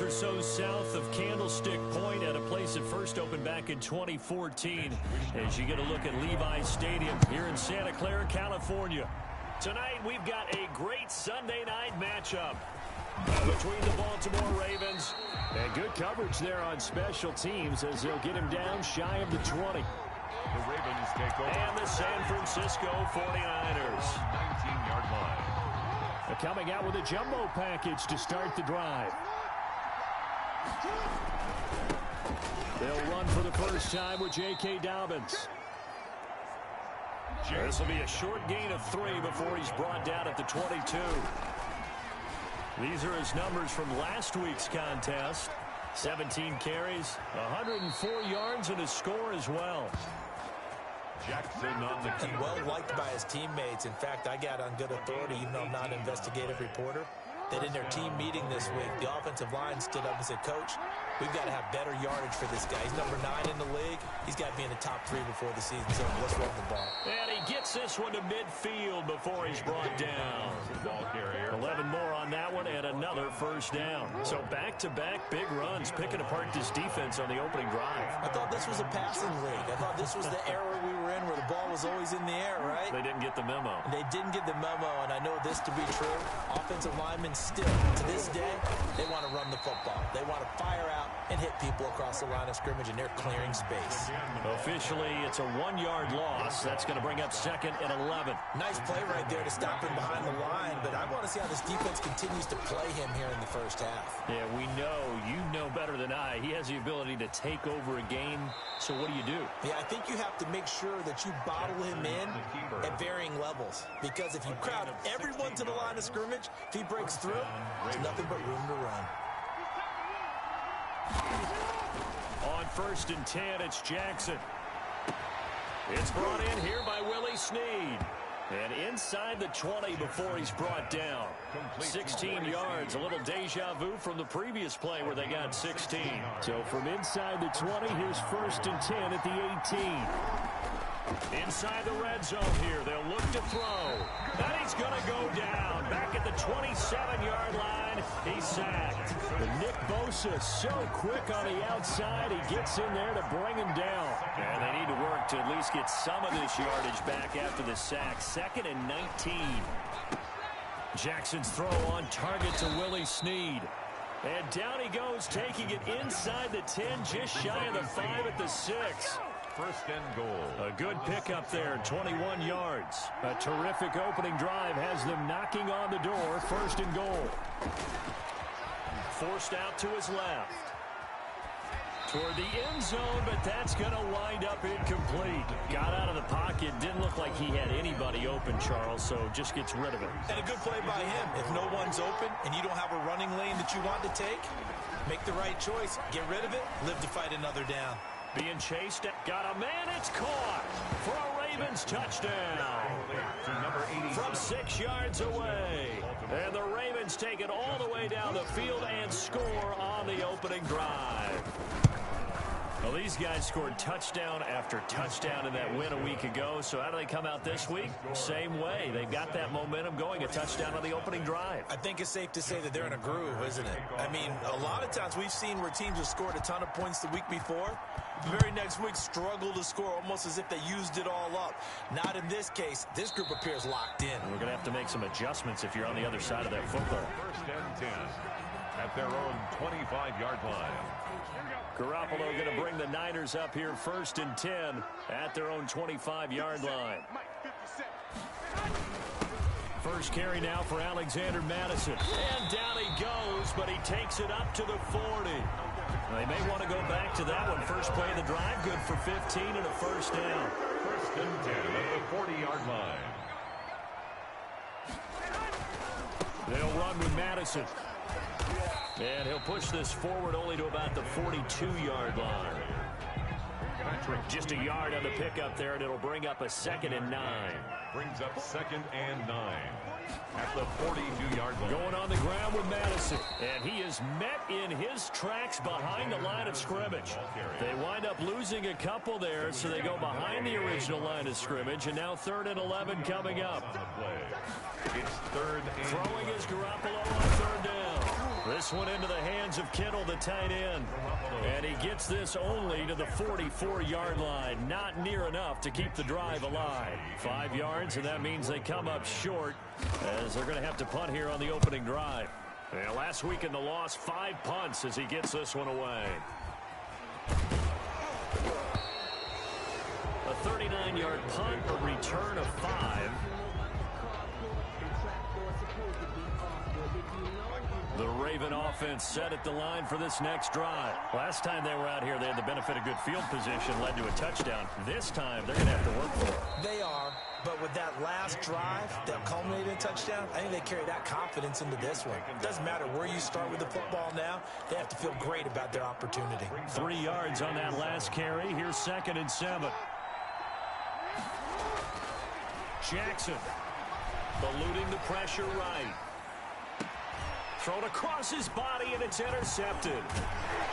Or so south of Candlestick Point at a place that first opened back in 2014 as you get a look at Levi's Stadium here in Santa Clara, California. Tonight we've got a great Sunday night matchup between the Baltimore Ravens and good coverage there on special teams as they'll get him down shy of the 20. The Ravens take over. And the San Francisco 49ers. 19-yard line. Coming out with a jumbo package to start the drive. They'll run for the first time with J.K. Dobbins. This will be a short gain of 3 before he's brought down at the 22. These are his numbers from last week's contest. 17 carries, 104 yards, and a score as well. Jackson on the key. And well liked by his teammates. In fact, I got on good authority, even though I'm not an investigative reporter, that in their team meeting this week, the offensive line stood up and said, Coach, we've got to have better yardage for this guy. He's number 9 in the league. He's got to be in the top 3 before the season's over. Let's run the ball. And he gets this one to midfield before he's brought down. Ball carrier. 11 more on that one and another first down. So back-to-back big runs, picking apart this defense on the opening drive. I thought this was a passing league. I thought this was the era we were in where the ball was always in the air, right? They didn't get the memo. And they didn't get the memo, and I know this to be true. Offensive linemen still, to this day, they want to run the football. They want to fire out and hit people across the line of scrimmage, and they're clearing space. Officially, it's a 1-yard loss. That's going to bring up 2nd and 11. Nice play right there to stop him behind the line, but I want to see how this defense continues to play him here in the first half. Yeah, we know, you know better than I, he has the ability to take over a game. So what do? Yeah, I think you have to make sure that you bottle him in at varying levels, because if you crowd everyone to the line of scrimmage, if he breaks through, there's nothing but room to run. On 1st and 10, it's Jackson. It's brought in here by Willie Snead. And inside the 20 before he's brought down. 16 yards, a little deja vu from the previous play where they got 16. So from inside the 20, here's 1st and 10 at the 18. Inside the red zone here, they'll look to throw. And he's going to go down. Back at the 27-yard line, he's sacked. And Nick Bosa so quick on the outside, he gets in there to bring him down. And they need to work to at least get some of this yardage back after the sack. 2nd and 19. Jackson's throw on target to Willie Snead. And down he goes, taking it inside the 10, just shy of the 5 at the 6. 1st and goal. A good pickup there, 21 yards. A terrific opening drive has them knocking on the door, 1st and goal. Forced out to his left. Toward the end zone, but that's going to wind up incomplete. Got out of the pocket, didn't look like he had anybody open, Charles, so just gets rid of it. And a good play by him. If no one's open and you don't have a running lane that you want to take, make the right choice. Get rid of it, live to fight another down. Being chased, got a man, it's caught for a Ravens touchdown. From 6 yards away. And the Ravens take it all the way down the field and score on the opening drive. Well, these guys scored touchdown after touchdown in that win a week ago. So how do they come out this week? Same way. They've got that momentum going, a touchdown on the opening drive. I think it's safe to say that they're in a groove, isn't it? I mean, a lot of times we've seen where teams have scored a ton of points the week before. The very next week struggle to score almost as if they used it all up. Not in this case. This group appears locked in. We're going to have to make some adjustments if you're on the other side of that football. 1st and 10 at their own 25-yard line. Garoppolo going to bring the Niners up here 1st and 10 at their own 25-yard line. First carry now for Alexander Madison. And down he goes, but he takes it up to the 40. They may want to go back to that one. First play of the drive, good for 15 and a first down. 1st and 10 at the 40-yard line. They'll run with Madison. And he'll push this forward only to about the 42-yard line. Just a yard on the pickup there, and it'll bring up a 2nd and 9. Brings up 2nd and 9 at the 42-yard line. Going on the ground with Madison. And he is met in his tracks behind the line of scrimmage. They wind up losing a couple there, so they go behind the original line of scrimmage. And now 3rd and 11 coming up. It's 3rd and throwing is Garoppolo on 3rd down. This one into the hands of Kittle, the tight end. And he gets this only to the 44-yard line. Not near enough to keep the drive alive. 5 yards, and that means they come up short as they're going to have to punt here on the opening drive. And last week in the loss, 5 punts as he gets this one away. A 39-yard punt, a return of 5. The Raven offense set at the line for this next drive. Last time they were out here, they had the benefit of good field position, led to a touchdown. This time, they're going to have to work for it. They are, but with that last drive that culminated in a touchdown, I think they carry that confidence into this one. It doesn't matter where you start with the football now. They have to feel great about their opportunity. 3 yards on that last carry. Here's 2nd and 7. Jackson eluding the pressure right. Thrown across his body, and it's intercepted.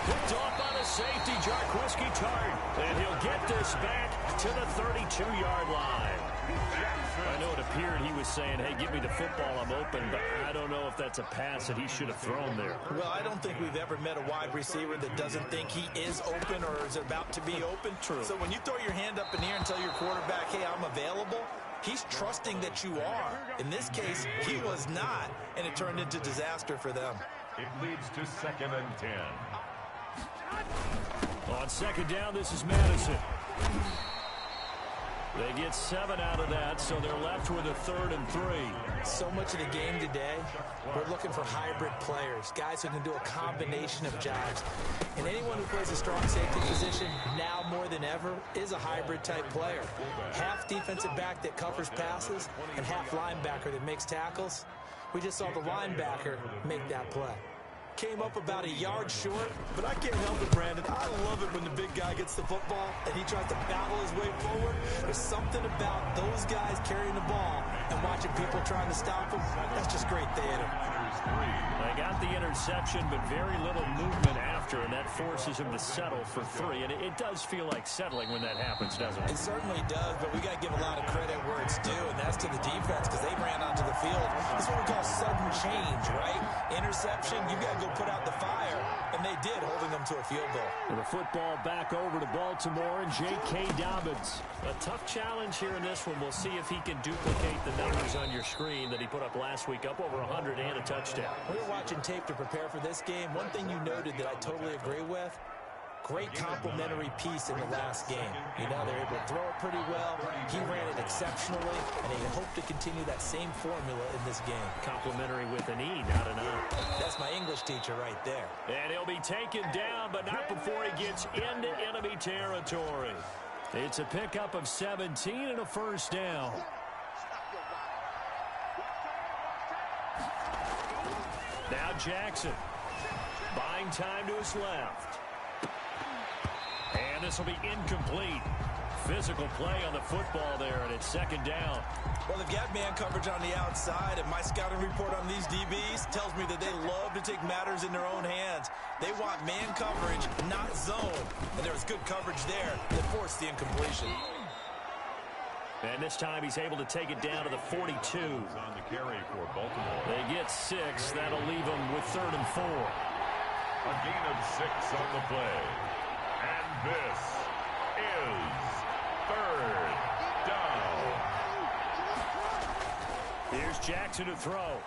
Picked off by the safety, Jarquiski Tart. And he'll get this back to the 32-yard line. I know it appeared he was saying, hey, give me the football, I'm open, but I don't know if that's a pass that he should have thrown there. Well, I don't think we've ever met a wide receiver that doesn't think he is open or is about to be open. True. So when you throw your hand up in the air and tell your quarterback, hey, I'm available, he's trusting that you are. In this case, he was not, and it turned into disaster for them. It leads to 2nd and 10. On 2nd down, this is Madison. They get 7 out of that, so they're left with a 3rd and 3. So much of the game today, we're looking for hybrid players, guys who can do a combination of jobs. And anyone who plays a strong safety position, now more than ever, is a hybrid-type player. Half defensive back that covers passes and half linebacker that makes tackles. We just saw the linebacker make that play. Came up about a yard short, but I can't help it, Brandon. I love it when the big guy gets the football and he tries to battle his way forward. There's something about those guys carrying the ball and watching people trying to stop them. That's just great theater. They got the interception, but very little movement after, and that forces him to settle for 3. And it does feel like settling when that happens, doesn't it? It certainly does, but we got to give a lot of credit where it's due, and that's to the defense because they ran onto the field. This is what we call sudden change, right? Interception, you got to go put out the fire, and they did, holding them to a field goal. And the football back over to Baltimore and J.K. Dobbins. A tough challenge here in this one. We'll see if he can duplicate the numbers on your screen that he put up last week, up over 100 and a touchdown. We were watching tape to prepare for this game. One thing you noted that I totally agree with, great complimentary piece in the last game. You know, they're able to throw it pretty well. He ran it exceptionally, and they hope to continue that same formula in this game. Complimentary with an E, not an I. That's my English teacher right there. And he'll be taken down, but not before he gets into enemy territory. It's a pickup of 17 and a 1st down. Now Jackson, buying time to his left. And this will be incomplete. Physical play on the football there, and it's 2nd down. Well, they've got man coverage on the outside, and my scouting report on these DBs tells me that they love to take matters in their own hands. They want man coverage, not zone. And there was good coverage there that forced the incompletion. And this time he's able to take it down to the 42. On the carry for Baltimore. They get 6. That'll leave them with 3rd and 4. A gain of 6 on the play. And this is 3rd down. Here's Jackson to throw.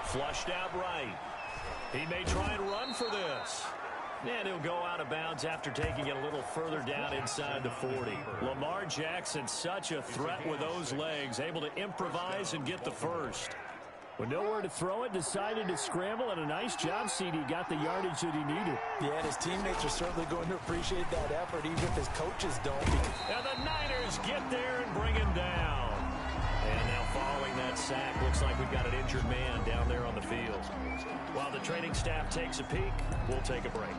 Flushed out right. He may try and run for this. And he'll go out of bounds after taking it a little further down inside the 40. Lamar Jackson, such a threat with those legs, able to improvise and get the first. With nowhere to throw it, decided to scramble, and a nice job, CD. Got the yardage that he needed. Yeah, and his teammates are certainly going to appreciate that effort, even if his coaches don't. And the Niners get there and bring him down. And now following that sack, looks like we've got an injured man down there on the field. While the training staff takes a peek, we'll take a break.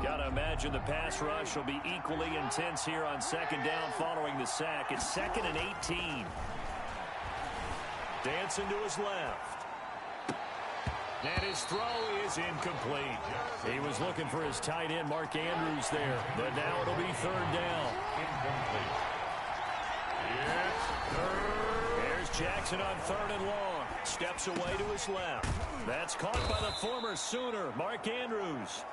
Gotta imagine the pass rush will be equally intense here on 2nd down following the sack. It's 2nd and 18. Dancing to his left. And his throw is incomplete. He was looking for his tight end, Mark Andrews, there. But now it'll be 3rd down. Incomplete. It's 3rd. There's Jackson on 3rd and long. Steps away to his left. That's caught by the former Sooner, Mark Andrews.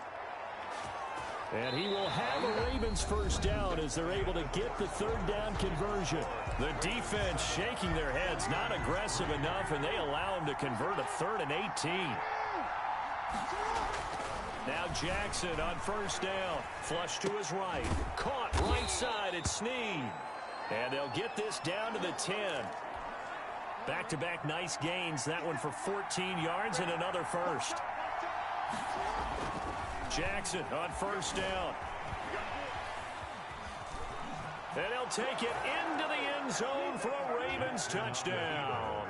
And he will have a Ravens first down as they're able to get the 3rd down conversion. The defense shaking their heads, not aggressive enough, and they allow him to convert a 3rd and 18. Now Jackson on 1st down. Flush to his right. Caught right side at Snead. And they'll get this down to the 10. Back-to-back nice gains. That one for 14 yards and another first. Jackson on 1st down. And he'll take it into the end zone for a Ravens touchdown.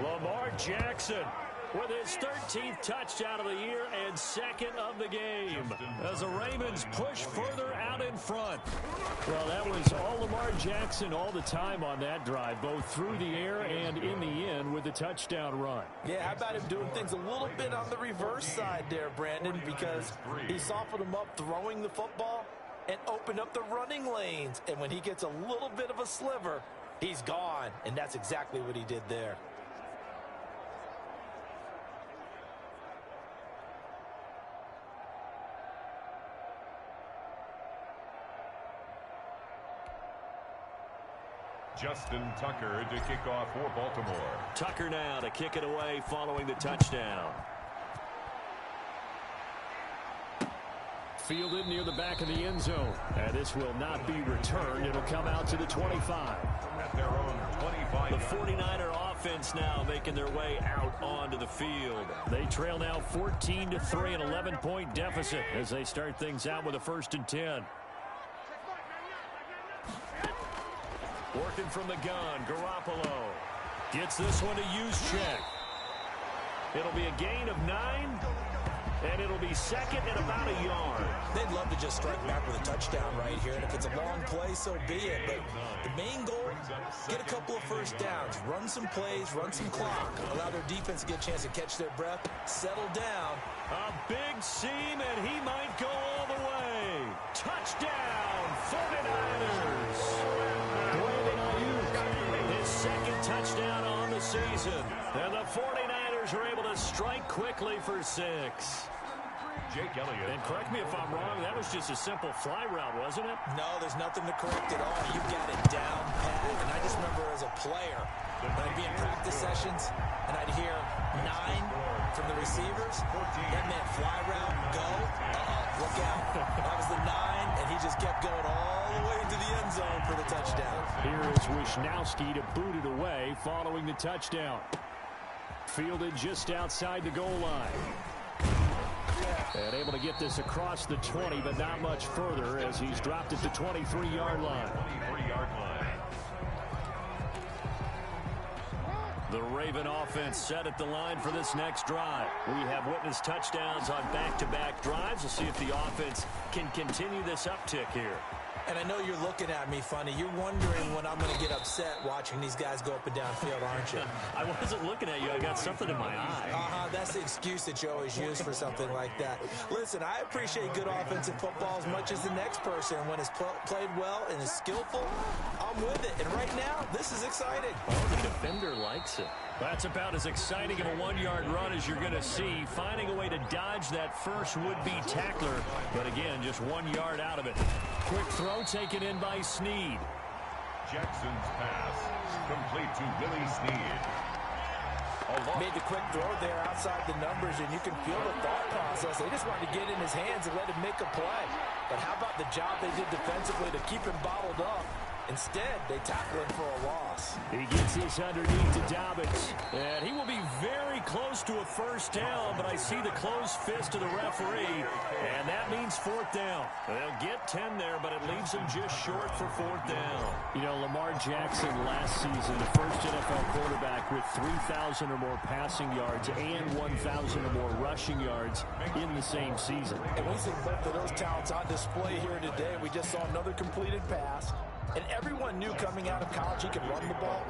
Lamar Jackson with his 13th touchdown of the year and 2nd of the game as the Ravens push further out in front. Well, that was all Lamar Jackson all the time on that drive, both through the air and in the end with the touchdown run. Yeah, how about him doing things a little bit on the reverse side there, Brandon, because he softened him up throwing the football and opened up the running lanes. And when he gets a little bit of a sliver, he's gone. And that's exactly what he did there. Justin Tucker to kick off for Baltimore. Tucker now to kick it away following the touchdown. Fielded near the back of the end zone. And this will not be returned. It'll come out to the 25. At their own 25. The 49er offense now making their way out onto the field. They trail now 14-3, an 11-point deficit as they start things out with a 1st and 10. Working from the gun, Garoppolo gets this one to Juszczyk. It'll be a gain of 9, and it'll be 2nd and about a yard. They'd love to just strike back with a touchdown right here, and if it's a long play, so be it. But the main goal, get a couple of first downs, run some plays, run some clock, allow their defense to get a chance to catch their breath, settle down. A big seam, and he might go all the way. Touchdown, 49ers. His 2nd touchdown on the season. And the 49ers are able to strike quickly for 6. Jake Elliott. And correct me if I'm wrong, that was just a simple fly route, wasn't it? No, there's nothing to correct at all. You've got it down pat. And I just remember as a player, when I'd be in practice sessions, and I'd hear 9 from the receivers, that meant fly route, go, look out. That was the 9, and he just kept going all the way into the end zone for the touchdown. Here is Wisnowski to boot it away following the touchdown. Fielded just outside the goal line. And able to get this across the 20, but not much further as he's dropped at the 23-yard line. 23-yard line. The Raven offense set at the line for this next drive. We have witnessed touchdowns on back-to-back drives. We'll see if the offense can continue this uptick here. And I know you're looking at me funny. You're wondering when I'm going to get upset watching these guys go up and down field, aren't you? I wasn't looking at you. I got something in my eye. That's the excuse that you always use for something like that. Listen, I appreciate good offensive football as much as the next person. When it's played well and is skillful, I'm with it. And right now, this is exciting. Oh, the defender likes it. That's about as exciting of a 1-yard run as you're going to see. Finding a way to dodge that first would-be tackler. But again, just 1 yard out of it. Quick throw taken in by Snead. Jackson's pass complete to Willie Snead. Made the quick throw there outside the numbers, and you can feel the thought process. They just wanted to get in his hands and let him make a play. But how about the job they did defensively to keep him bottled up? Instead, they tackle him for a loss. He gets this underneath to Dobbins. And he will be very close to a first down, but I see the closed fist of the referee. And that means 4th down. They'll get 10 there, but it leaves them just short for 4th down. You know, Lamar Jackson last season, the first NFL quarterback with 3,000 or more passing yards and 1,000 or more rushing yards in the same season. And we see both of those talents on display here today. We just saw another completed pass. And everyone knew coming out of college he could run the ball.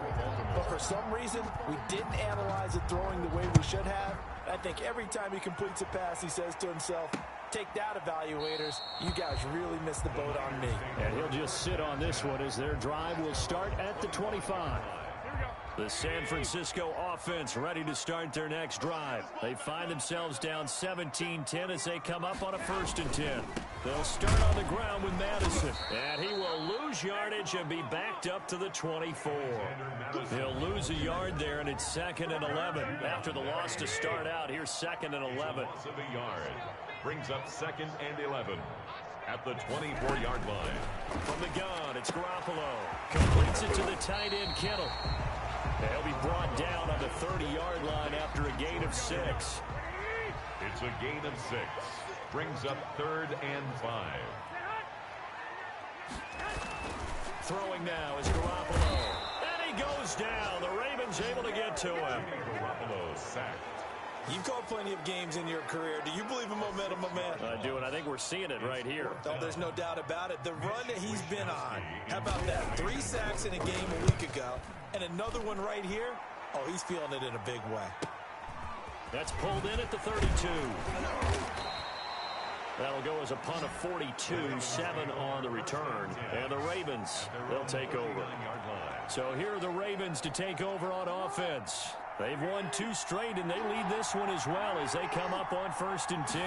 But for some reason, we didn't analyze it throwing the way we should have. I think every time he completes a pass, he says to himself, take that, evaluators. You guys really missed the boat on me. And he'll just sit on this one as their drive will start at the 25. The San Francisco offense ready to start their next drive. They find themselves down 17-10 as they come up on a 1st and 10. They'll start on the ground with Madison. And he will lose yardage and be backed up to the 24. He'll lose a yard there, and it's 2nd and 11. After the loss to start out, here's 2nd and 11. Loss of a yard. Brings up 2nd and 11. At the 24-yard line. From the gun, it's Garoppolo. Completes it to the tight end, Kittle. They'll be brought down on the 30-yard line after a gain of 6. It's a gain of 6. Brings up 3rd and 5. Throwing now is Garoppolo. And he goes down. The Ravens able to get to him. Garoppolo sacked. You've called plenty of games in your career. Do you believe in momentum, my man? I do, and I think we're seeing it right here. Oh, there's no doubt about it. The run that he's been on. How about that? 3 sacks in a game a week ago. And another one right here. Oh, he's feeling it in a big way. That's pulled in at the 32. That'll go as a punt of 42, 7 on the return. And the Ravens, they'll take over. So here are the Ravens to take over on offense. They've won 2 straight, and they lead this one as well as they come up on 1st and 10.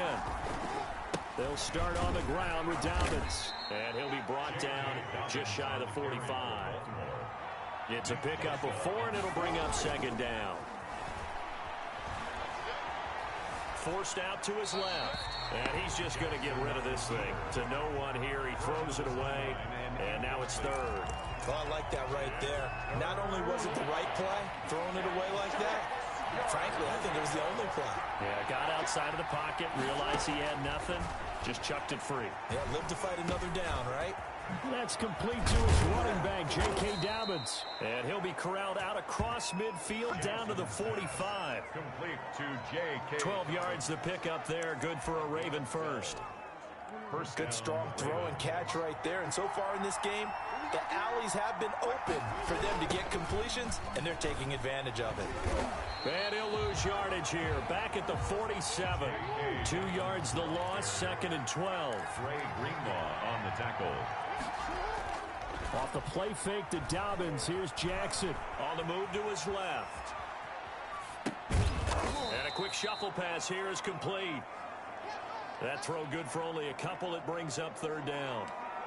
They'll start on the ground with Dobbins. And he'll be brought down just shy of the 45. It's a pickup of 4, and it'll bring up 2nd down. Forced out to his left. And he's just going to get rid of this thing. To no one here. He throws it away. And now it's 3rd. Oh, I like that right there. Not only was it the right play, throwing it away like that, frankly, I think it was the only play. Yeah, got outside of the pocket, realized he had nothing, just chucked it free. Yeah, live to fight another down, right? That's complete to his running back, J.K. Dobbins. And he'll be corralled out across midfield down to the 45. Complete to J.K. 12 yards the pickup there. Good for a Raven first. Good strong throw and catch right there. And so far in this game, the alleys have been open for them to get completions, and they're taking advantage of it. And he'll lose yardage here. Back at the 47. 2 yards the loss, 2nd and 12. Trey Greenlaw on the tackle. Off the play fake to Dobbins. Here's Jackson on the move to his left. And a quick shuffle pass here is complete. That throw good for only a couple. It brings up 3rd down.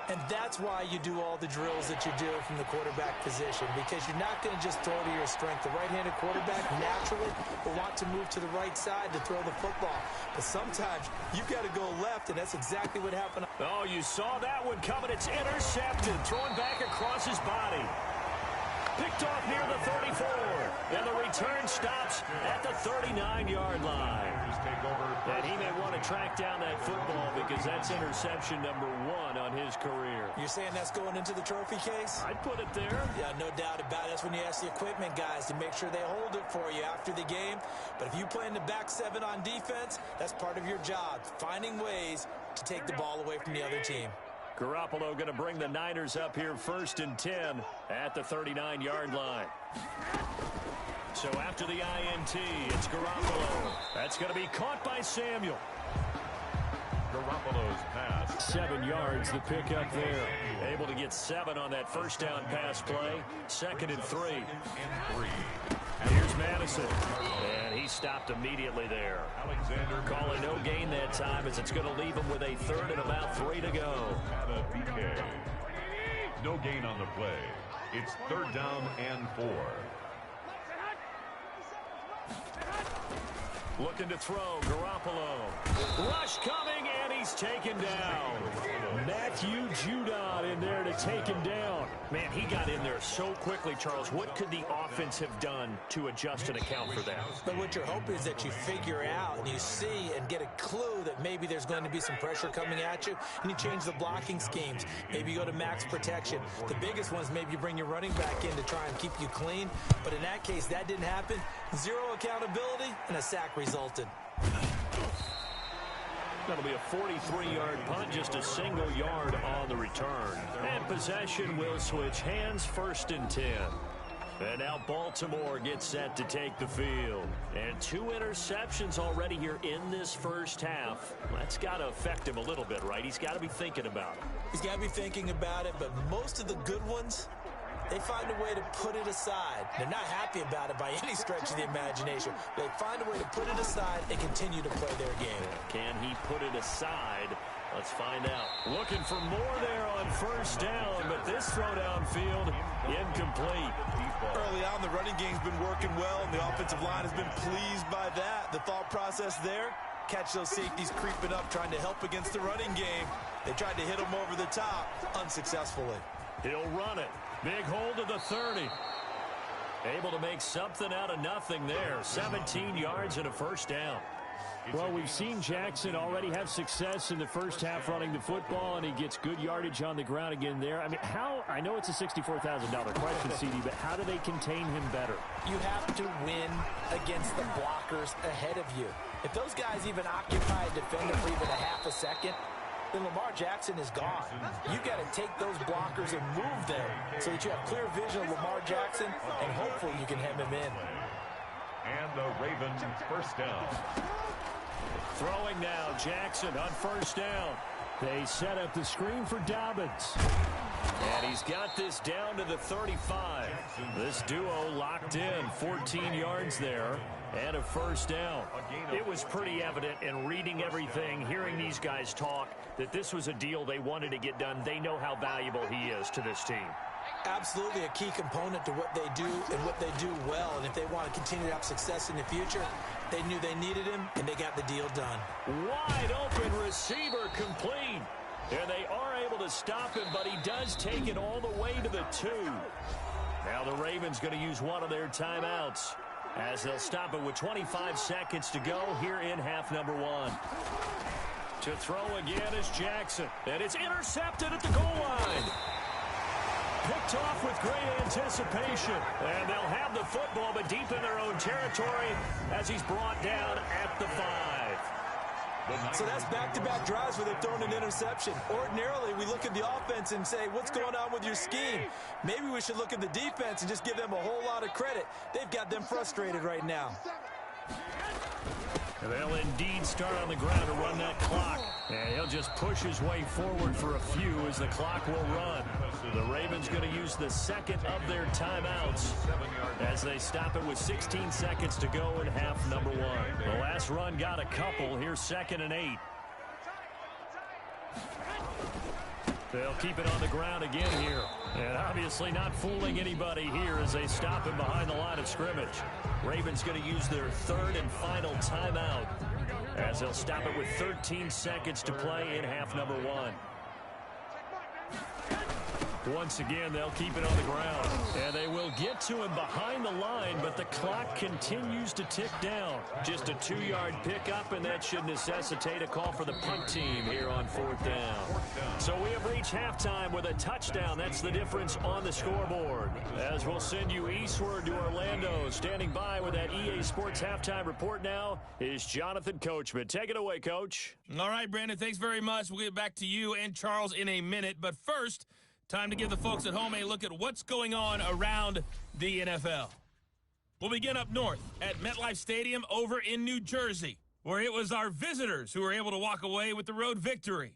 And that's why you do all the drills that you do from the quarterback position, because you're not going to just throw to your strength. The right-handed quarterback naturally will want to move to the right side to throw the football. But sometimes you've got to go left, and that's exactly what happened. Oh, you saw that one coming. It's intercepted. Thrown back across his body. Picked off near the 34. And the return stops at the 39-yard line. And he may want to track down that football because that's interception number 1 on his career. You're saying that's going into the trophy case? I'd put it there. Yeah, no doubt about it. That's when you ask the equipment guys to make sure they hold it for you after the game. But if you play in the back 7 on defense, that's part of your job, finding ways to take the ball away from the other team. Garoppolo going to bring the Niners up here 1st and 10 at the 39-yard line. So after the INT, it's Garoppolo. That's going to be caught by Samuel. Garoppolo's pass. 7 yards, the pickup there. Able to get 7 on that first down pass play. 2nd and 3. Here's Madison. And he stopped immediately there. Alexander calling no gain that time as it's going to leave him with a 3rd and about 3 to go. No gain on the play. It's 3rd down and 4. Looking to throw, Garoppolo. Rush coming, and he's taken down. Matthew Judon in there to take him down. Man, he got in there so quickly, Charles. What could the offense have done to adjust and account for that? But what you're hoping is that you figure out and you see and get a clue that maybe there's going to be some pressure coming at you, and you change the blocking schemes. Maybe you go to max protection. The biggest ones, maybe you bring your running back in to try and keep you clean. But in that case, that didn't happen. 0 accountability, and a sack resulted. That'll be a 43-yard punt, just a single yard on the return. And possession will switch hands, 1st and 10. And now Baltimore gets set to take the field. And 2 interceptions already here in this first half. That's got to affect him a little bit, right? He's got to be thinking about it. He's got to be thinking about it, but most of the good ones, They find a way to put it aside. They're not happy about it by any stretch of the imagination. They find a way to put it aside and continue to play their game. Can he put it aside? Let's find out. Looking for more there on first down, but this throw downfield incomplete. Early on, the running game's been working well, and the offensive line has been pleased by that. The thought process there, catch those safeties creeping up, trying to help against the running game. They tried to hit them over the top, unsuccessfully. He'll run it. Big hold to the 30. Able to make something out of nothing there. 17 yards and a first down. Well, we've seen Jackson already have success in the first half running the football, and he gets good yardage on the ground again there. I mean, I know it's a $64,000 question, CD, but how do they contain him better? You have to win against the blockers ahead of you. If those guys even occupy a defender for even a half a second, then Lamar Jackson is gone. You've got to take those blockers and move them so that you have clear vision of Lamar Jackson, and hopefully you can hem him in. And the Ravens first down. Throwing now, Jackson on first down. They set up the screen for Dobbins. And he's got this down to the 35. This duo locked in, 14 yards there, and a first down. It was pretty evident in reading everything, hearing these guys talk, that this was a deal they wanted to get done. They know how valuable he is to this team. Absolutely a key component to what they do and what they do well. And if they want to continue to have success in the future, they knew they needed him, and they got the deal done. Wide open receiver complete. And they are able to stop him, but he does take it all the way to the 2. Now the Ravens going to use one of their timeouts as they'll stop it with 25 seconds to go here in half number 1. To throw again is Jackson. And it's intercepted at the goal line. Picked off with great anticipation. And they'll have the football, but deep in their own territory as he's brought down at the 5. So that's back-to-back drives where they've thrown an interception. Ordinarily, we look at the offense and say, what's going on with your scheme? Maybe we should look at the defense and just give them a whole lot of credit. They've got them frustrated right now. They'll indeed start on the ground to run that clock. And he'll just push his way forward for a few as the clock will run. The Ravens going to use the second of their timeouts as they stop it with 16 seconds to go in half number 1. The last run got a couple. Here's 2nd and 8. They'll keep it on the ground again here. And obviously not fooling anybody here as they stop him behind the line of scrimmage. Ravens going to use their 3rd and final timeout as they'll stop it with 13 seconds to play in half number 1. Once again, they'll keep it on the ground. And they will get to him behind the line, but the clock continues to tick down. Just a 2-yard pickup, and that should necessitate a call for the punt team here on 4th down. So we have reached halftime with a touchdown. That's the difference on the scoreboard. As we'll send you eastward to Orlando. Standing by with that EA Sports halftime report now is Jonathan Coachman. Take it away, Coach. All right, Brandon, thanks very much. We'll get back to you and Charles in a minute. But first, time to give the folks at home a look at what's going on around the NFL. We'll begin up north at MetLife Stadium over in New Jersey, where it was our visitors who were able to walk away with the road victory.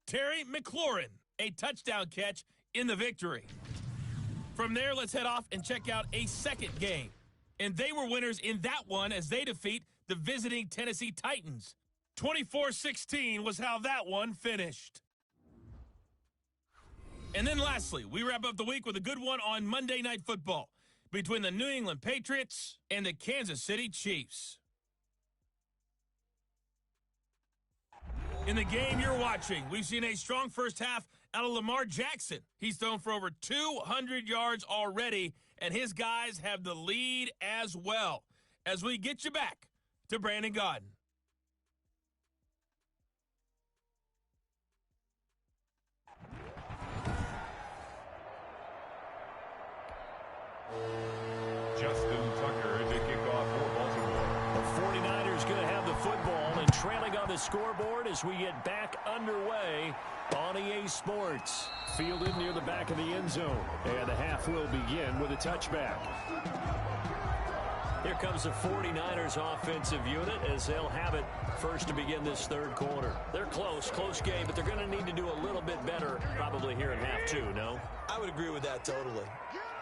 Terry McLaurin, a touchdown catch in the victory. From there, let's head off and check out a second game. And they were winners in that one as they defeat the visiting Tennessee Titans. 24-16 was how that one finished. And then lastly, we wrap up the week with a good one on Monday Night Football between the New England Patriots and the Kansas City Chiefs. In the game you're watching, we've seen a strong first half out of Lamar Jackson. He's thrown for over 200 yards already, and his guys have the lead as well. As we get you back to Brandon Gaudin. Justin Tucker to kick off for Baltimore. The 49ers going to have the football and trailing on the scoreboard as we get back underway on EA Sports. Fielded near the back of the end zone. And the half will begin with a touchback. Here comes the 49ers offensive unit as they'll have it first to begin this third quarter. They're close game, but they're going to need to do a little bit better probably here in half 2, no? I would agree with that totally.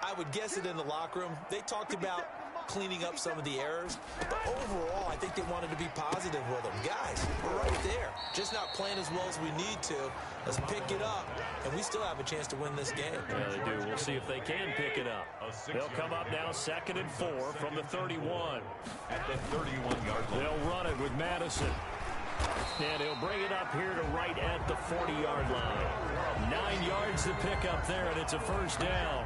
I would guess it in the locker room. They talked about cleaning up some of the errors, but overall, I think they wanted to be positive with them. Guys, we're right there. Just not playing as well as we need to. Let's pick it up, and we still have a chance to win this game. Yeah, they do. We'll see if they can pick it up. They'll come up now 2nd and 4 from the 31. At the 31-yard line. They'll run it with Madison. And he'll bring it up here to right at the 40-yard line. 9 yards to pick up there, and it's a first down.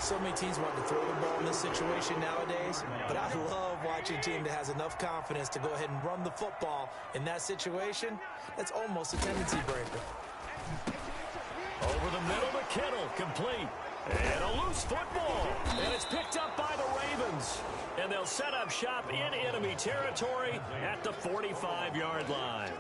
So many teams want to throw the ball in this situation nowadays, but I love watching a team that has enough confidence to go ahead and run the football in that situation. That's almost a tendency breaker. Over the middle to Kittle, complete. And a loose football. And it's picked up by the Ravens. And they'll set up shop in enemy territory at the 45-yard line.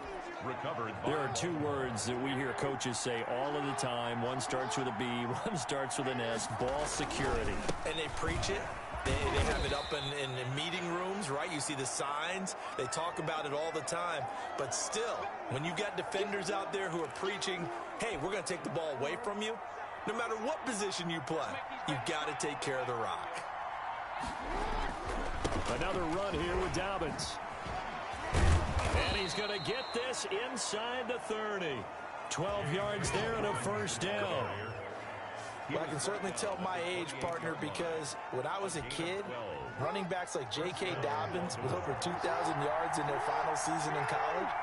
There are 2 words that we hear coaches say all of the time. One starts with a B, one starts with an S, ball security. And they preach it. They have it up in meeting rooms, right? You see the signs. They talk about it all the time. But still, when you've got defenders out there who are preaching, hey, we're going to take the ball away from you, no matter what position you play, you've got to take care of the rock. Another run here with Dobbins. And he's going to get this inside the 30. 12 yards there and a first down. Well, I can certainly tell my age, partner, because when I was a kid, running backs like J.K. Dobbins with over 2,000 yards in their final season in college,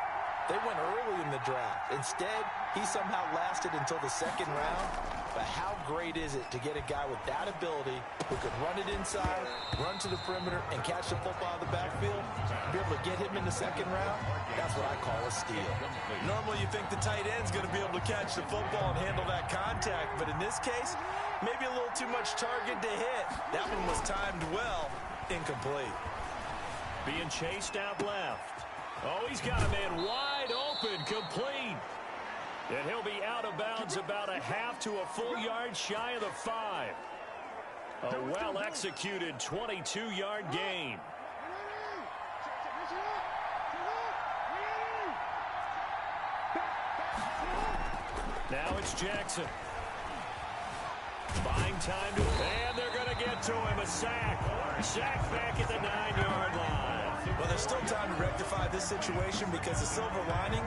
they went early in the draft. Instead, he somehow lasted until the 2nd round. But how great is it to get a guy with that ability who can run it inside, run to the perimeter, and catch the football in the backfield? Be able to get him in the 2nd round? That's what I call a steal. Normally, you think the tight end's going to be able to catch the football and handle that contact. But in this case, maybe a little too much target to hit. That one was timed well, incomplete. Being chased out left. Oh, he's got a man wide open, complete. And he'll be out of bounds about a half to a full yard shy of the 5. A well-executed 22-yard gain. Now it's Jackson. Buying time to, and they're going to get to him. A sack. Sack back at the 9-yard line. Well, there's still time to rectify this situation because the silver lining,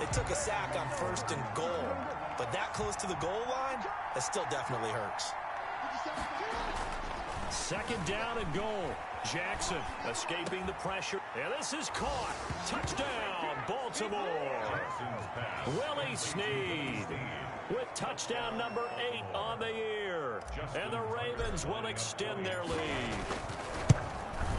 they took a sack on 1st and goal. But that close to the goal line, that still definitely hurts. 2nd down and goal. Jackson escaping the pressure. And this is caught. Touchdown, Baltimore. Willie Snead with touchdown number 8 on the year. And the Ravens will extend their lead.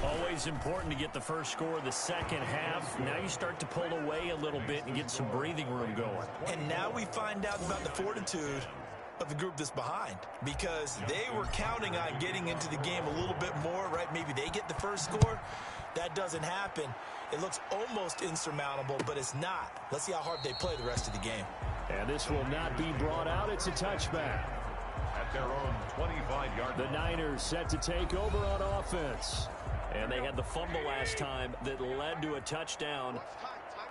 Always important to get the first score of the 2nd half. Now you start to pull away a little bit and get some breathing room going. And now we find out about the fortitude of the group that's behind, because they were counting on getting into the game a little bit more, right? Maybe they get the first score. That doesn't happen. It looks almost insurmountable, but it's not. Let's see how hard they play the rest of the game. And this will not be brought out. It's a touchback. At their own 25-yard line. The Niners set to take over on offense. And they had the fumble last time that led to a touchdown.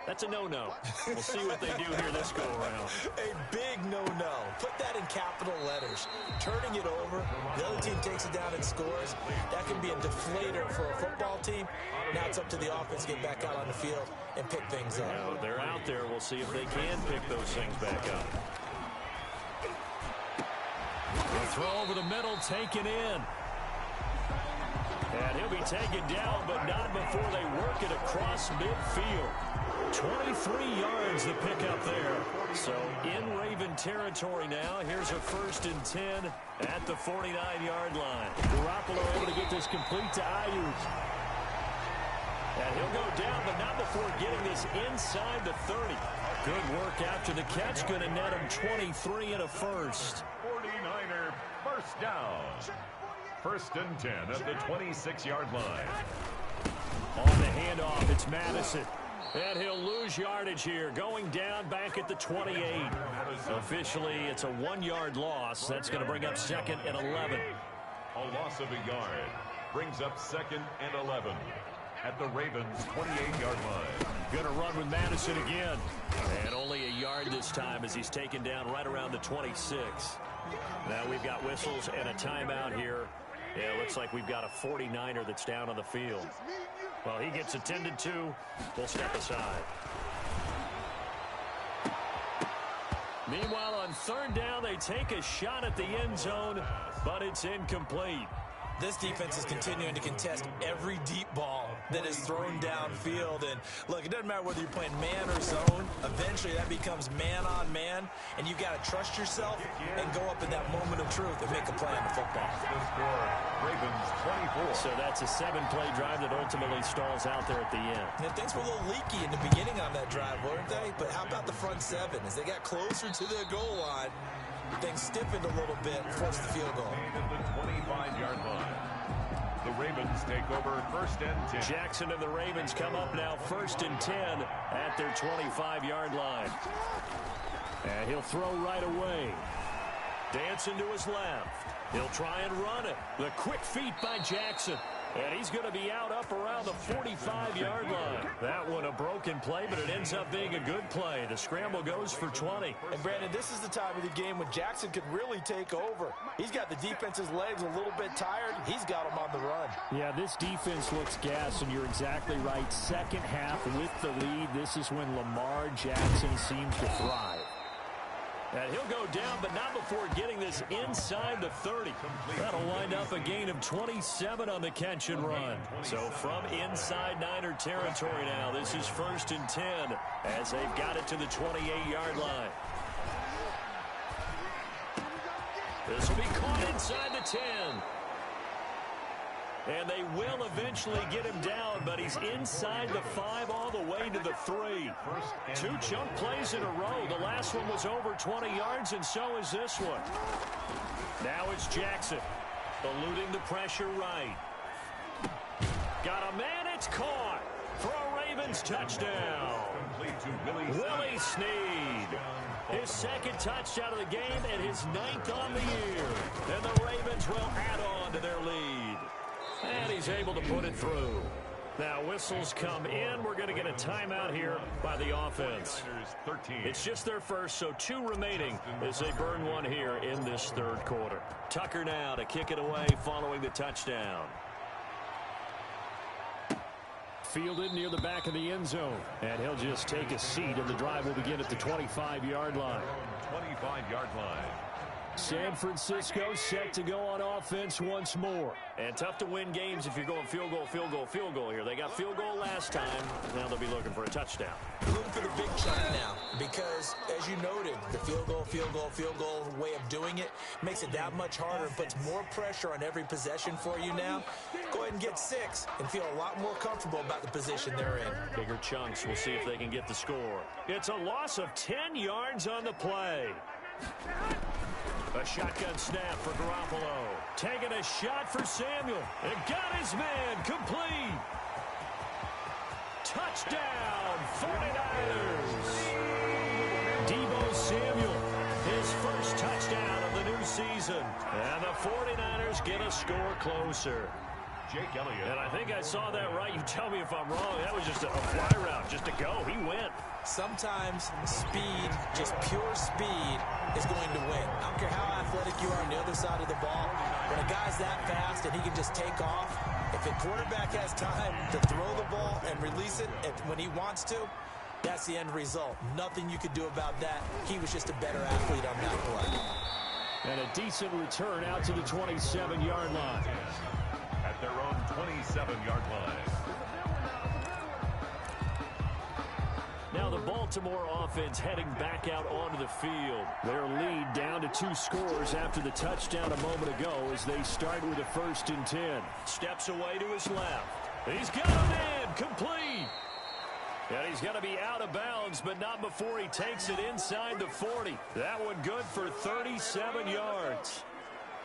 That's a no-no. We'll see what they do here this go-around. A big no-no. Put that in capital letters. Turning it over, the other team takes it down and scores. That can be a deflator for a football team. Now it's up to the offense to get back out on the field and pick things up. Now, they're out there. We'll see if they can pick those things back up. The throw over the middle, taken in. And he'll be taken down, but not before they work it across midfield. 23 yards to pick up there. So in Raven territory now. Here's a 1st and 10 at the 49-yard line. Garoppolo able to get this complete to Ayuk. And he'll go down, but not before getting this inside the 30. Good work after the catch. Going to net him 23 and a first. 49er first down. 1st and 10 at the 26-yard line. On the handoff, it's Madison. And he'll lose yardage here, going down back at the 28. Officially, it's a 1-yard loss. That's going to bring up 2nd and 11. A loss of a yard brings up 2nd and 11. at the Ravens' 28-yard line. Going to run with Madison again. And only a yard this time as he's taken down right around the 26. Now we've got whistles and a timeout here. Yeah, it looks like we've got a 49er that's down on the field. Well, he gets attended to. We'll step aside. Meanwhile, on third down, they take a shot at the end zone, but it's incomplete. This defense is continuing to contest every deep ball that is thrown downfield. And, look, it doesn't matter whether you're playing man or zone. Eventually, that becomes man-on-man, and you've got to trust yourself and go up in that moment of truth and make a play on the football. The score, Ravens 24. So that's a 7-play drive that ultimately stalls out there at the end. And things were a little leaky in the beginning on that drive, weren't they? But how about the front seven? As they got closer to the goal line, things stiffened a little bit and forced the field goal. At the 25-yard line. The Ravens take over first and 10. Jackson and the Ravens come up now first and 10 at their 25-yard line. And he'll throw right away. Dancing to his left. He'll try and run it. The quick feet by Jackson. And he's going to be out up around the 45-yard line. That one a broken play, but it ends up being a good play. The scramble goes for 20. And, Brandon, this is the time of the game when Jackson could really take over. He's got the defense's legs a little bit tired. He's got them on the run. Yeah, this defense looks gassed, and you're exactly right. Second half with the lead, this is when Lamar Jackson seems to thrive. And he'll go down, but not before getting this inside the 30. That'll wind up a gain of 27 on the catch and run. So from inside Niner territory now, this is first and 10 as they've got it to the 28-yard line. This will be caught inside the 10. And they will eventually get him down, but he's inside the 5 all the way to the 3. 2 chunk plays in a row. The last one was over 20 yards, and so is this one. Now it's Jackson, eluding the pressure right. Got a man, it's caught for a Ravens touchdown. Willie Snead. His second touchdown of the game and his 9th on the year. And the Ravens will add on to their lead. And he's able to put it through. Now whistles come in. We're going to get a timeout here by the offense. It's just their first, so 2 remaining as they burn one here in this third quarter. Tucker now to kick it away following the touchdown. Fielded near the back of the end zone. And he'll just take a seat, and the drive will begin at the 25-yard line. 25-yard line. San Francisco set to go on offense once more. And tough to win games if you're going field goal, field goal, field goal here. They got field goal last time. Now they'll be looking for a touchdown. Looking for the big chunk now because, as you noted, the field goal way of doing it makes it that much harder and puts more pressure on every possession for you now. Go ahead and get 6 and feel a lot more comfortable about the position they're in. Bigger chunks. We'll see if they can get the score. It's a loss of 10 yards on the play. A shotgun snap for Garoppolo. Taking a shot for Samuel. And got his man complete. Touchdown, 49ers. Deebo Samuel, his first touchdown of the new season. And the 49ers get a score closer. Jake Elliott. And I think I saw that right. You tell me if I'm wrong. That was just a fly route, just to go. He went. Sometimes speed, just pure speed, is going to win. I don't care how athletic you are on the other side of the ball. When a guy's that fast and he can just take off, if a quarterback has time to throw the ball and release it when he wants to, that's the end result. Nothing you could do about that. He was just a better athlete on that play. And a decent return out to the 27-yard line. At their own 27-yard line. Now the Baltimore offense heading back out onto the field. Their lead down to 2 scores after the touchdown a moment ago as they start with a first and 10. Steps away to his left. He's got a man complete. And he's going to be out of bounds, but not before he takes it inside the 40. That one good for 37 yards.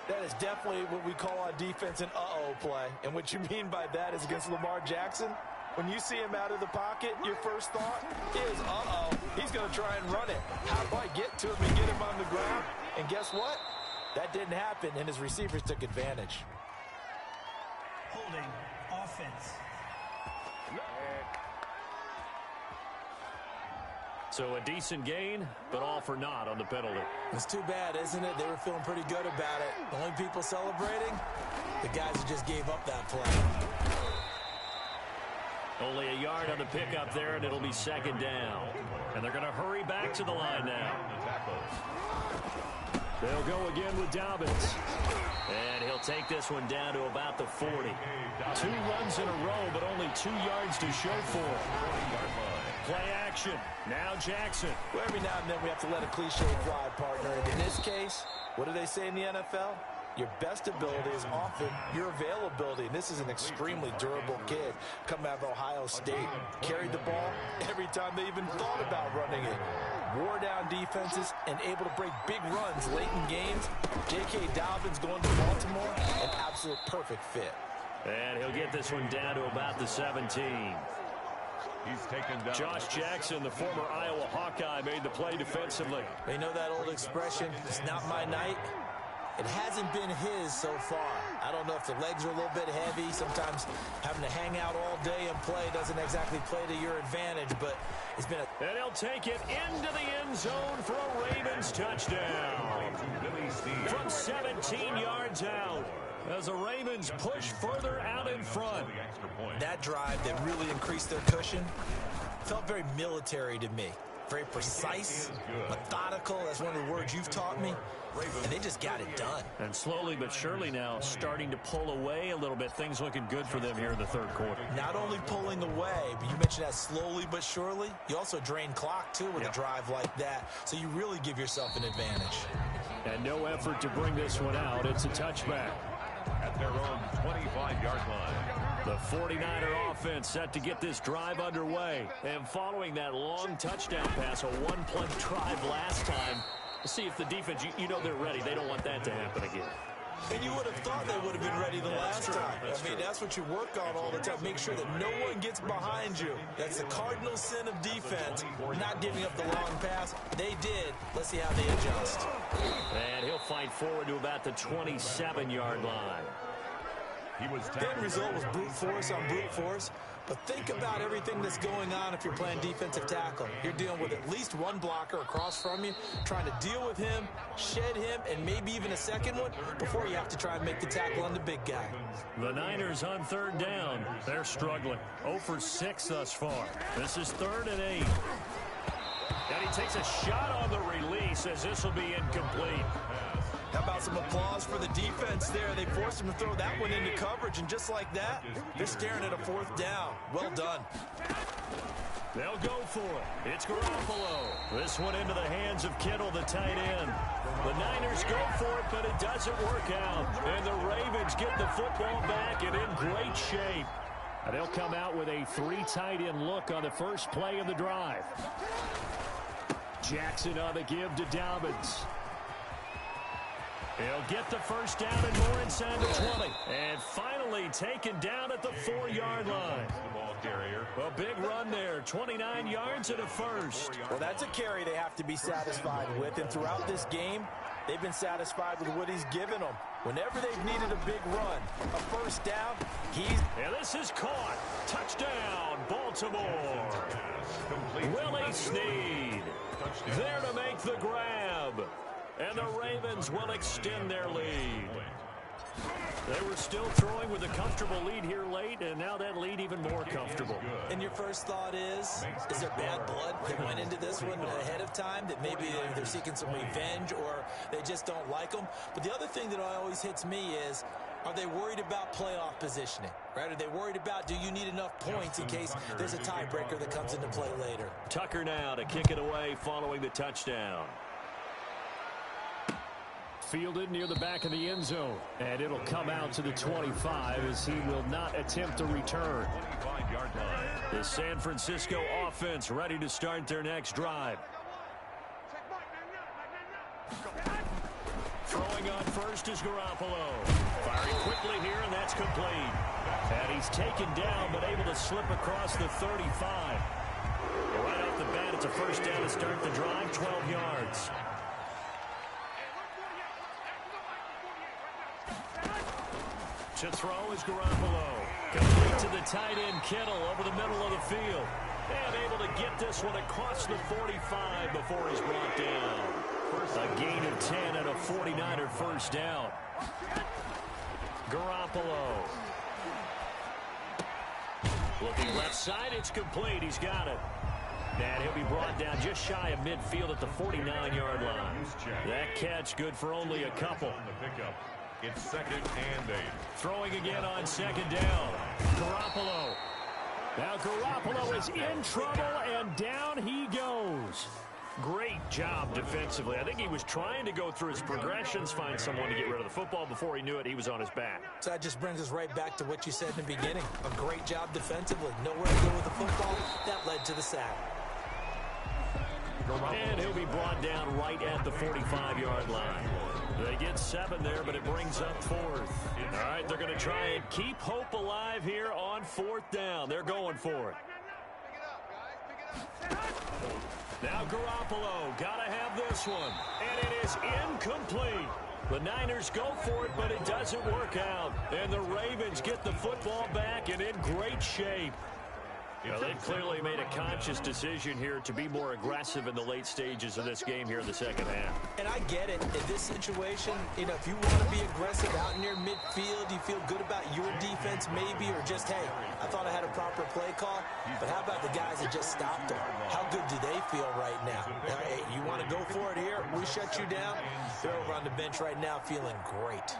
That is definitely what we call on defense an uh-oh play. And what you mean by that is against Lamar Jackson, when you see him out of the pocket, your first thought is, uh-oh, he's going to try and run it. How do I get to him and get him on the ground? And guess what? That didn't happen, and his receivers took advantage. Holding offense. So a decent gain, but all for naught on the penalty. It's too bad, isn't it? They were feeling pretty good about it. The only people celebrating, the guys who just gave up that play. Only a yard on the pickup there, and it'll be second down. And they're going to hurry back to the line now. They'll go again with Dobbins. And he'll take this one down to about the 40. 2 runs in a row, but only 2 yards to show for it. Play action. Now Jackson. Well, every now and then we have to let a cliche fly, partner. And in this case, what do they say in the NFL? Your best ability is often your availability. And this is an extremely durable kid coming out of Ohio State. Carried the ball every time they even thought about running it. Wore down defenses and able to break big runs late in games. J.K. Dobbins going to Baltimore, an absolute perfect fit. And he'll get this one down to about the 17. He's taken down. Josh Jackson, the former Iowa Hawkeye, made the play defensively. They know that old expression, it's not my night. It hasn't been his so far. I don't know if the legs are a little bit heavy. Sometimes having to hang out all day and play doesn't exactly play to your advantage, but it's been a... And he'll take it into the end zone for a Ravens touchdown. From 17 yards out, as the Ravens push further out in front. That drive that really increased their cushion felt very military to me. Very precise, methodical. That's one of the words you've taught me. And they just got it done. And slowly but surely now starting to pull away a little bit. Things looking good for them here in the third quarter. Not only pulling away, but you mentioned that slowly but surely. You also drain clock, too, with a drive like that. So you really give yourself an advantage. And no effort to bring this one out. It's a touchback. At their own 25-yard line. The 49er offense set to get this drive underway. And following that long touchdown pass, a one-play drive last time, see if the defense, you know they're ready. They don't want that to happen again. And you would have thought they would have been ready the last time. That's what you work on all the time. Make sure that no one gets behind you. That's the cardinal sin of defense, not giving up the long pass. They did. Let's see how they adjust. And he'll fight forward to about the 27-yard line. The end result was brute force on brute force. But think about everything that's going on if you're playing defensive tackle. You're dealing with at least one blocker across from you, trying to deal with him, shed him, and maybe even a second one before you have to try and make the tackle on the big guy. The Niners on third down. They're struggling. 0 for 6 thus far. This is 3rd and 8. And he takes a shot on the release as this will be incomplete. How about some applause for the defense there? They forced him to throw that one into coverage, and just like that, they're staring at a 4th down. Well done. They'll go for it. It's Garoppolo. This one into the hands of Kittle, the tight end. The Niners go for it, but it doesn't work out. And the Ravens get the football back and in great shape. And they'll come out with a 3 tight end look on the first play of the drive. Jackson on the give to Dobbins. He'll get the first down and more inside the 20. And finally taken down at the 4-yard line. A big run there, 29 yards and a first. Well, that's a carry they have to be satisfied with. And throughout this game, they've been satisfied with what he's given them. Whenever they've needed a big run, a first down, And this is caught. Touchdown, Baltimore. Willie Snead there to make the grab. And the Ravens will extend their lead. They were still throwing with a comfortable lead here late, and now that lead even more comfortable. And your first thought is there bad blood that went into this one ahead of time, that maybe they're seeking some revenge or they just don't like them? But the other thing that always hits me is, are they worried about playoff positioning, right? Are they worried about, do you need enough points in case there's a tiebreaker that comes into play later? Tucker now to kick it away following the touchdown. Fielded near the back of the end zone. And it'll come out to the 25 as he will not attempt a return. The San Francisco offense ready to start their next drive. Throwing on first is Garoppolo. Firing quickly here, and that's complete. And he's taken down, but able to slip across the 35. Right off the bat, it's a first down to start the drive, 12 yards. To throw is Garoppolo. Complete to the tight end, Kittle, over the middle of the field. And able to get this one across the 45 before he's brought down. A gain of 10 and a 49er first down. Garoppolo. Looking left side, it's complete. He's got it. And he'll be brought down just shy of midfield at the 49-yard line. That catch good for only a couple. It's 2nd and 8. Throwing again on 2nd down. Garoppolo. Now Garoppolo is in trouble, and down he goes. Great job defensively. I think he was trying to go through his progressions, find someone to get rid of the football. Before he knew it, he was on his back. So that just brings us right back to what you said in the beginning. A great job defensively. Nowhere to go with the football. That led to the sack. And he'll be brought down right at the 45-yard line. They get 7 there, but it brings up 4th. All right, they're going to try and keep hope alive here on 4th down. They're going for it. Now Garoppolo, got to have this one. And it is incomplete. The Niners go for it, but it doesn't work out. And the Ravens get the football back and in great shape. Well, they've clearly made a conscious decision here to be more aggressive in the late stages of this game here in the second half. And I get it. In this situation, you know, if you want to be aggressive out near midfield, you feel good about your defense maybe, or just, hey, I thought I had a proper play call. But how about the guys that just stopped them? How good do they feel right now? Hey, you want to go for it here? We shut you down. They're over on the bench right now feeling great.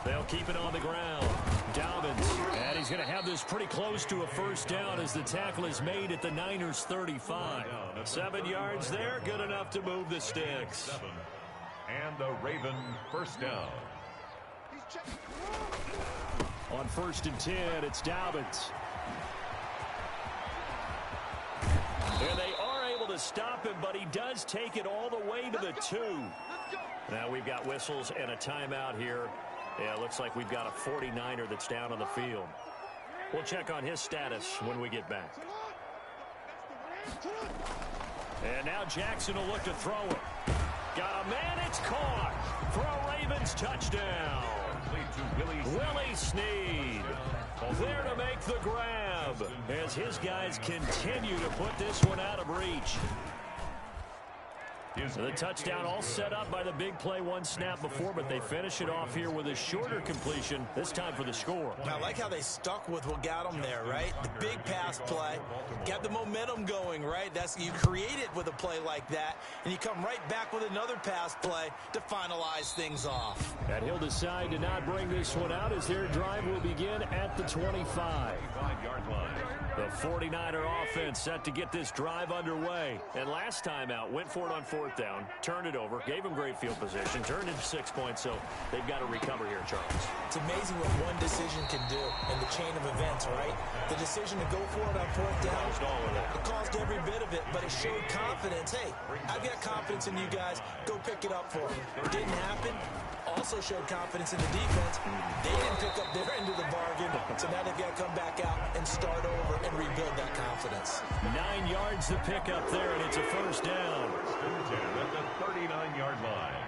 They'll keep it on the ground. Dobbins, and he's going to have this pretty close to a first down as the tackle is made at the Niners' 35. 7 yards there, good enough to move the sticks. And the Raven first down. On 1st and 10, it's Dobbins. And they are able to stop him, but he does take it all the way to the 2. Now we've got whistles and a timeout here. Yeah, it looks like we've got a 49er that's down on the field. We'll check on his status when we get back. And now Jackson will look to throw it. Got a man, it's caught. For a Ravens touchdown. Willie Snead there to make the grab as his guys continue to put this one out of reach. The touchdown all set up by the big play one snap before, but they finish it off here with a shorter completion, this time for the score. I like how they stuck with what got them there, right? The big pass play, got the momentum going, right? You create it with a play like that, and you come right back with another pass play to finalize things off. And he'll decide to not bring this one out as their drive will begin at the 25-yard line. The 49er offense set to get this drive underway. And last time out, went for it on 4th down, turned it over, gave them great field position, turned into 6 points, so they've got to recover here, Charles. It's amazing what one decision can do in the chain of events, right? The decision to go for it on 4th down, it caused every bit of it, but it showed confidence. Hey, I've got confidence in you guys. Go pick it up for me. It didn't happen. Also showed confidence in the defense. They didn't pick up their end of the bargain, so now they've got to come back out and start over and rebuild that confidence. 9 yards to pick up there, and it's a first down. At the 39-yard line.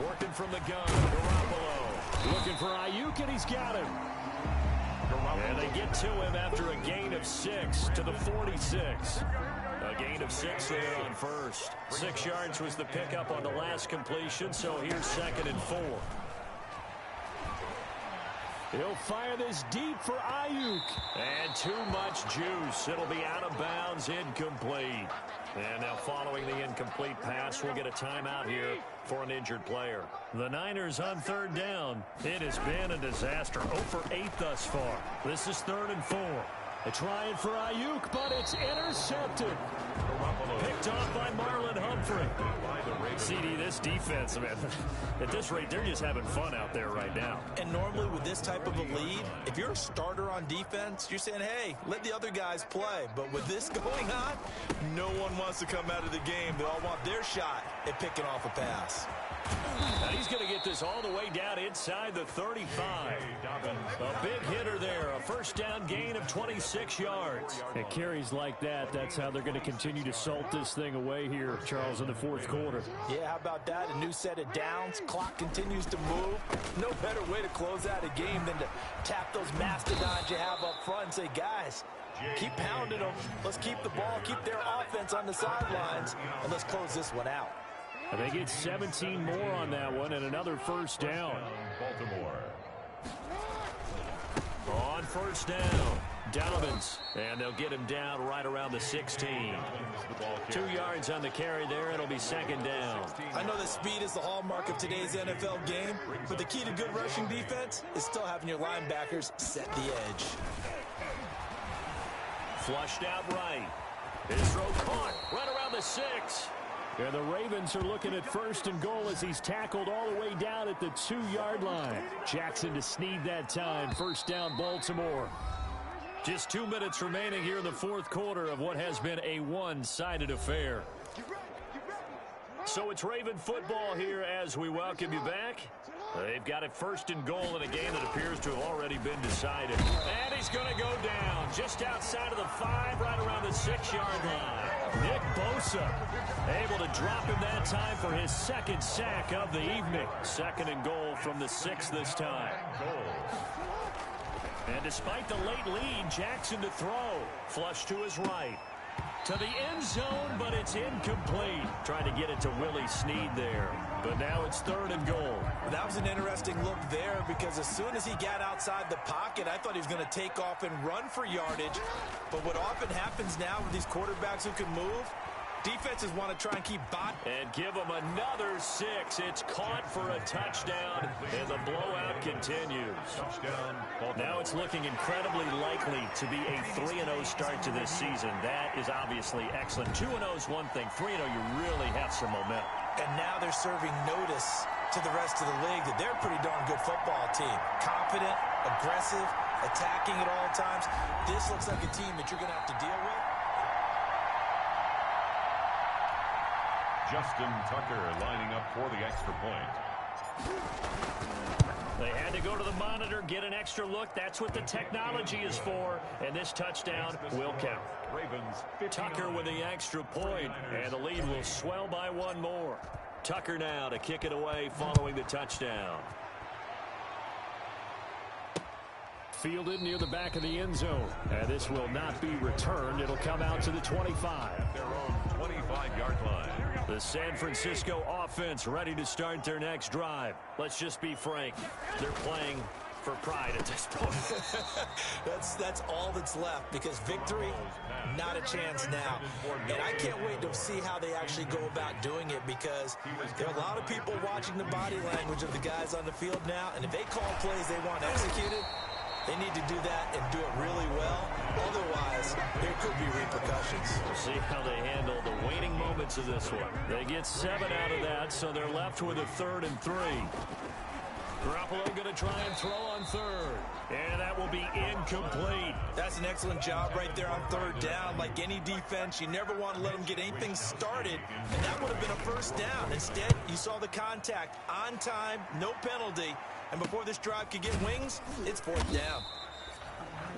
Working from the gun, Garoppolo. Looking for Ayuk, and he's got him. And they get to him after a gain of 6 to the 46. A gain of 6 there on first. 6 yards was the pickup on the last completion, so here's 2nd and 4. He'll fire this deep for Ayuk. And too much juice. It'll be out of bounds, incomplete. And now following the incomplete pass, we'll get a timeout here for an injured player. The Niners on 3rd down. It has been a disaster. 0 for 8 thus far. This is 3rd and 4. They try it for Ayuk, but it's intercepted. Picked off by Marlon Humphrey. CD, this defense, man, at this rate, they're just having fun out there right now. And normally with this type of a lead, if you're a starter on defense, you're saying, hey, let the other guys play. But with this going on, no one wants to come out of the game. They all want their shot at picking off a pass. And he's going to get this all the way down inside the 35. A big hitter there. A first down gain of 26 yards. And carries like that, that's how they're going to continue to salt this thing away here, Charles, in the fourth quarter. Yeah, how about that? A new set of downs. Clock continues to move. No better way to close out a game than to tap those mastodons you have up front and say, guys, keep pounding them. Let's keep the ball, keep their offense on the sidelines, and let's close this one out. And they get 17 more on that one and another first down. Baltimore. On first down, Donovan's, and they'll get him down right around the 16. 2 yards on the carry there. It'll be second down. I know that speed is the hallmark of today's NFL game, but the key to good rushing defense is still having your linebackers set the edge. Flushed out right. His throw caught right around the 6. And the Ravens are looking at first and goal as he's tackled all the way down at the 2-yard line. Jackson to Snead that time. First down, Baltimore. Just 2 minutes remaining here in the fourth quarter of what has been a one-sided affair. So it's Raven football here as we welcome you back. They've got it first and goal in a game that appears to have already been decided. And he's going to go down just outside of the 5, right around the 6-yard line. Nick Bosa able to drop him that time for his second sack of the evening. Second and goal from the 6 this time. And despite the late lead, Jackson to throw. Flush to his right. To the end zone, but it's incomplete. Trying to get it to Willie Snead there. But now it's third and goal. That was an interesting look there because as soon as he got outside the pocket, I thought he was going to take off and run for yardage. But what often happens now with these quarterbacks who can move, defenses want to try and keep and give him another 6. It's caught for a touchdown, and the blowout continues. Touchdown. Now it's looking incredibly likely to be a 3-0 start to this season. That is obviously excellent. 2-0 is one thing. 3-0, you really have some momentum. And now they're serving notice to the rest of the league that they're a pretty darn good football team. Confident, aggressive, attacking at all times. This looks like a team that you're going to have to deal with. Justin Tucker lining up for the extra point. They had to go to the monitor, get an extra look. That's what the technology is for. And this touchdown will count. Ravens, Tucker with the extra point, and the lead will swell by one more. Tucker now to kick it away following the touchdown. Fielded near the back of the end zone. And this will not be returned. It'll come out to the 25. Their own 25-yard line. The San Francisco offense ready to start their next drive. Let's just be frank. They're playing for pride at this point. That's all that's left because victory, not a chance now. And I can't wait to see how they actually go about doing it because there are a lot of people watching the body language of the guys on the field now. And if they call plays they want executed, they need to do that and do it really well. Otherwise, there could be repercussions. We'll see how they handle the waning moments of this one. They get 7 out of that, so they're left with a 3rd and 3. Garoppolo going to try and throw on 3rd. And that will be incomplete. That's an excellent job right there on 3rd down. Like any defense, you never want to let them get anything started. And that would have been a first down. Instead, you saw the contact on time, no penalty. And before this drive could get wings, it's 4th down.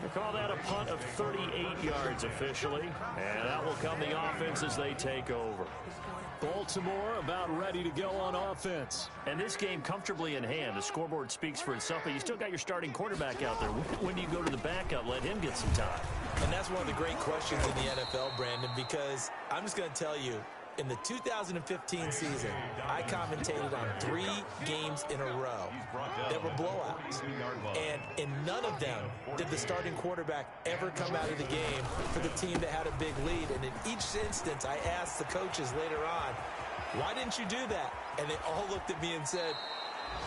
We'll call that a punt of 38 yards officially. And that will come the offense as they take over. Baltimore about ready to go on offense. And this game comfortably in hand. The scoreboard speaks for itself, but you still got your starting quarterback out there. When do you go to the backup? Let him get some time. And that's one of the great questions in the NFL, Brandon, because I'm just going to tell you, in the 2015 season, I commentated on 3 games in a row that were blowouts. And in none of them did the starting quarterback ever come out of the game for the team that had a big lead. And in each instance, I asked the coaches later on, why didn't you do that? And they all looked at me and said,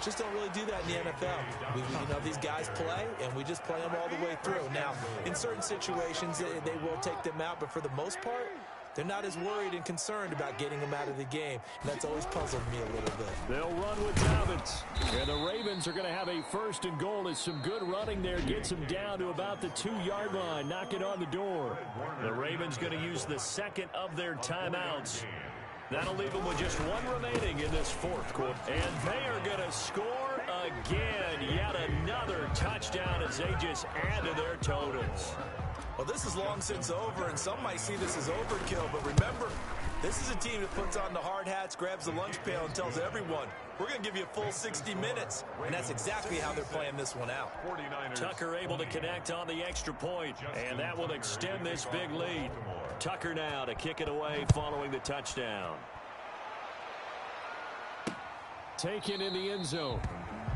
just don't really do that in the NFL. These guys play, and we just play them all the way through. Now, in certain situations, they will take them out, but for the most part, they're not as worried and concerned about getting them out of the game. And that's always puzzled me a little bit. They'll run with Dobbins. And the Ravens are going to have a 1st and goal as some good running there gets them down to about the 2-yard line, knocking on the door. The Ravens going to use the second of their timeouts. That'll leave them with just one remaining in this fourth quarter. And they are going to score again. Yet another touchdown as they just add to their totals. Well, this is long since over, and some might see this as overkill. But remember, this is a team that puts on the hard hats, grabs the lunch pail, and tells everyone, we're going to give you a full 60 minutes. And that's exactly how they're playing this one out. Tucker able to connect on the extra point, and that will extend this big lead. Tucker now to kick it away following the touchdown. Taken in the end zone.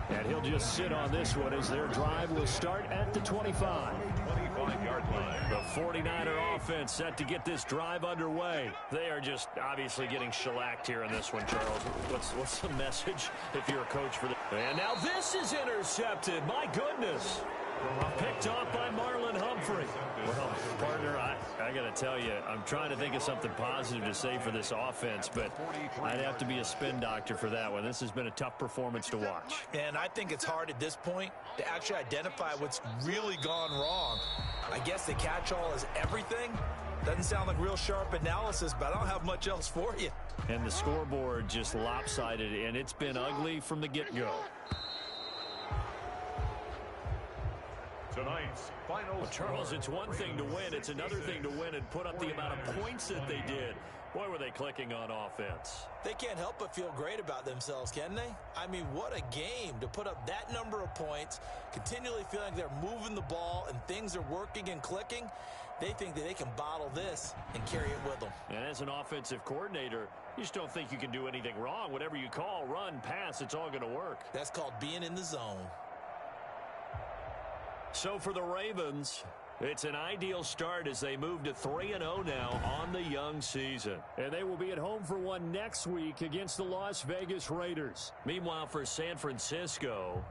And he'll just sit on this one as their drive will start at the 25. 25-yard line. The 49er offense set to get this drive underway. They are just obviously getting shellacked here in this one, Charles. What's the message if you're a coach for the... And now this is intercepted. My goodness. Picked off by Marlon Humphrey. Well, partner, I got to tell you, I'm trying to think of something positive to say for this offense, but I'd have to be a spin doctor for that one. This has been a tough performance to watch. And I think it's hard at this point to actually identify what's really gone wrong. I guess the catch-all is everything. Doesn't sound like real sharp analysis, but I don't have much else for you. And the scoreboard just lopsided, and it's been ugly from the get-go. Tonight's final. Well, Charles, it's one thing to win. It's another thing to win and put up the amount of points that they did. Boy, were they clicking on offense. They can't help but feel great about themselves, can they? I mean, what a game to put up that number of points, continually feeling like they're moving the ball and things are working and clicking. They think that they can bottle this and carry it with them. And as an offensive coordinator, you just don't think you can do anything wrong. Whatever you call, run, pass, it's all going to work. That's called being in the zone. So for the Ravens, it's an ideal start as they move to 3-0 now on the young season. And they will be at home for one next week against the Las Vegas Raiders. Meanwhile, for San Francisco...